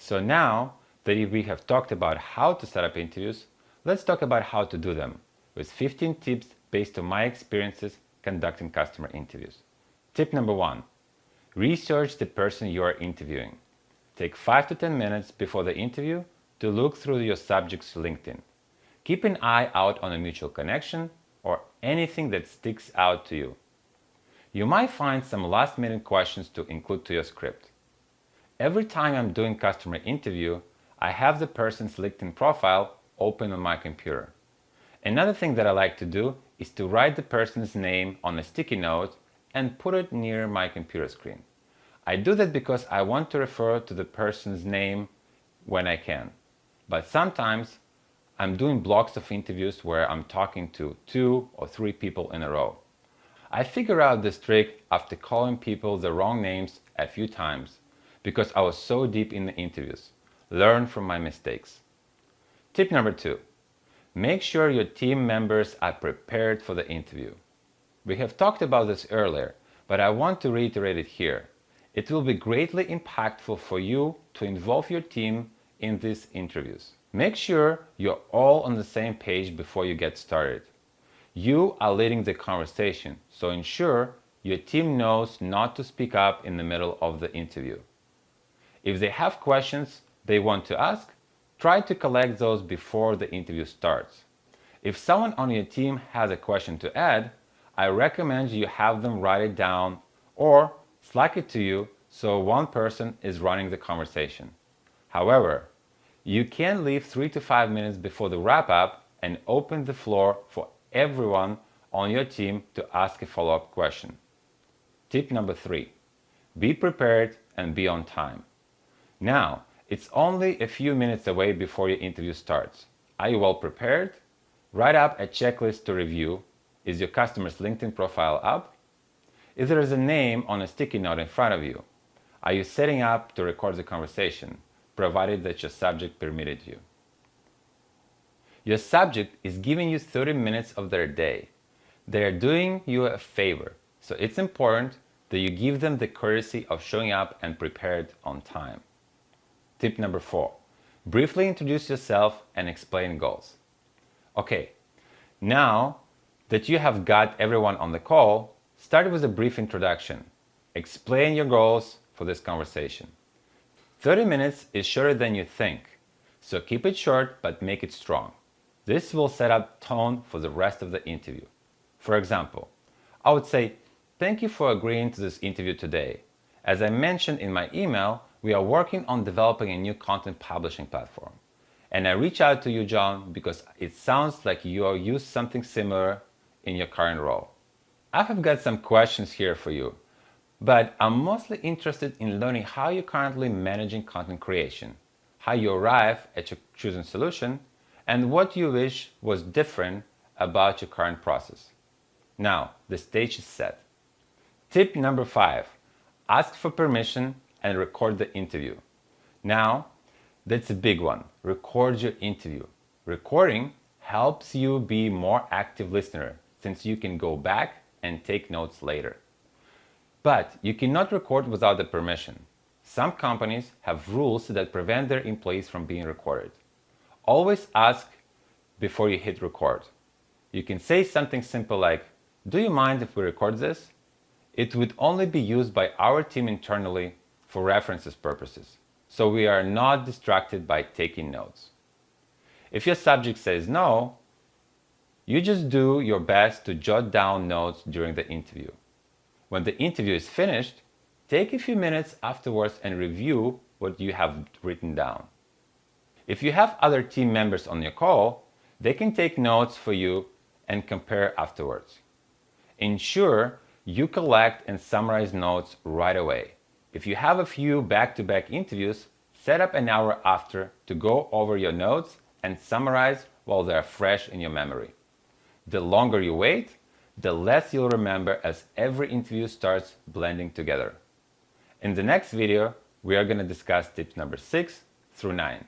So now that we have talked about how to set up interviews, let's talk about how to do them with 15 tips based on my experiences conducting customer interviews. Tip number 1. Research the person you are interviewing. Take 5 to 10 minutes before the interview to look through your subject's LinkedIn. Keep an eye out on a mutual connection or anything that sticks out to you. You might find some last-minute questions to include to your script. Every time I'm doing customer interview, I have the person's LinkedIn profile open on my computer. Another thing that I like to do is to write the person's name on a sticky note and put it near my computer screen. I do that because I want to refer to the person's name when I can. But sometimes I'm doing blocks of interviews where I'm talking to 2 or 3 people in a row. I figure out this trick after calling people the wrong names a few times because I was so deep in the interviews. Learn from my mistakes. Tip number 2. Make sure your team members are prepared for the interview. We have talked about this earlier, but I want to reiterate it here. It will be greatly impactful for you to involve your team in these interviews. Make sure you're all on the same page before you get started. You are leading the conversation, so ensure your team knows not to speak up in the middle of the interview. If they have questions they want to ask, try to collect those before the interview starts. If someone on your team has a question to add, I recommend you have them write it down or Slack it to you so one person is running the conversation. However, you can leave 3 to 5 minutes before the wrap-up and open the floor for everyone on your team to ask a follow-up question. Tip number 3. Be prepared and be on time. Now, it's only a few minutes away before your interview starts. Are you well prepared? Write up a checklist to review. Is your customer's LinkedIn profile up? Is there a name on a sticky note in front of you? Are you setting up to record the conversation, provided that your subject permitted you? Your subject is giving you 30 minutes of their day. They are doing you a favor, so it's important that you give them the courtesy of showing up and prepared on time. Tip number 4. Briefly introduce yourself and explain goals. Okay, now that you have got everyone on the call, start with a brief introduction. Explain your goals for this conversation. 30 minutes is shorter than you think, so keep it short but make it strong. This will set up tone for the rest of the interview. For example, I would say, "Thank you for agreeing to this interview today. As I mentioned in my email, we are working on developing a new content publishing platform. And I reach out to you, John, because it sounds like you use something similar in your current role. I have got some questions here for you, but I'm mostly interested in learning how you're currently managing content creation, how you arrive at your chosen solution, and what you wish was different about your current process." Now, the stage is set. Tip number 5. Ask for permission and record the interview. Now, that's a big one. Record your interview. Recording helps you be more active listener since you can go back and take notes later. But you cannot record without the permission. Some companies have rules that prevent their employees from being recorded. Always ask before you hit record. You can say something simple like, "Do you mind if we record this?" It would only be used by our team internally for references purposes, so we are not distracted by taking notes. If your subject says no, you just do your best to jot down notes during the interview. When the interview is finished, take a few minutes afterwards and review what you have written down. If you have other team members on your call, they can take notes for you and compare afterwards. Ensure you collect and summarize notes right away. If you have a few back-to-back interviews, set up an hour after to go over your notes and summarize while they are fresh in your memory. The longer you wait, the less you'll remember as every interview starts blending together. In the next video, we are going to discuss tips number 6 through 9.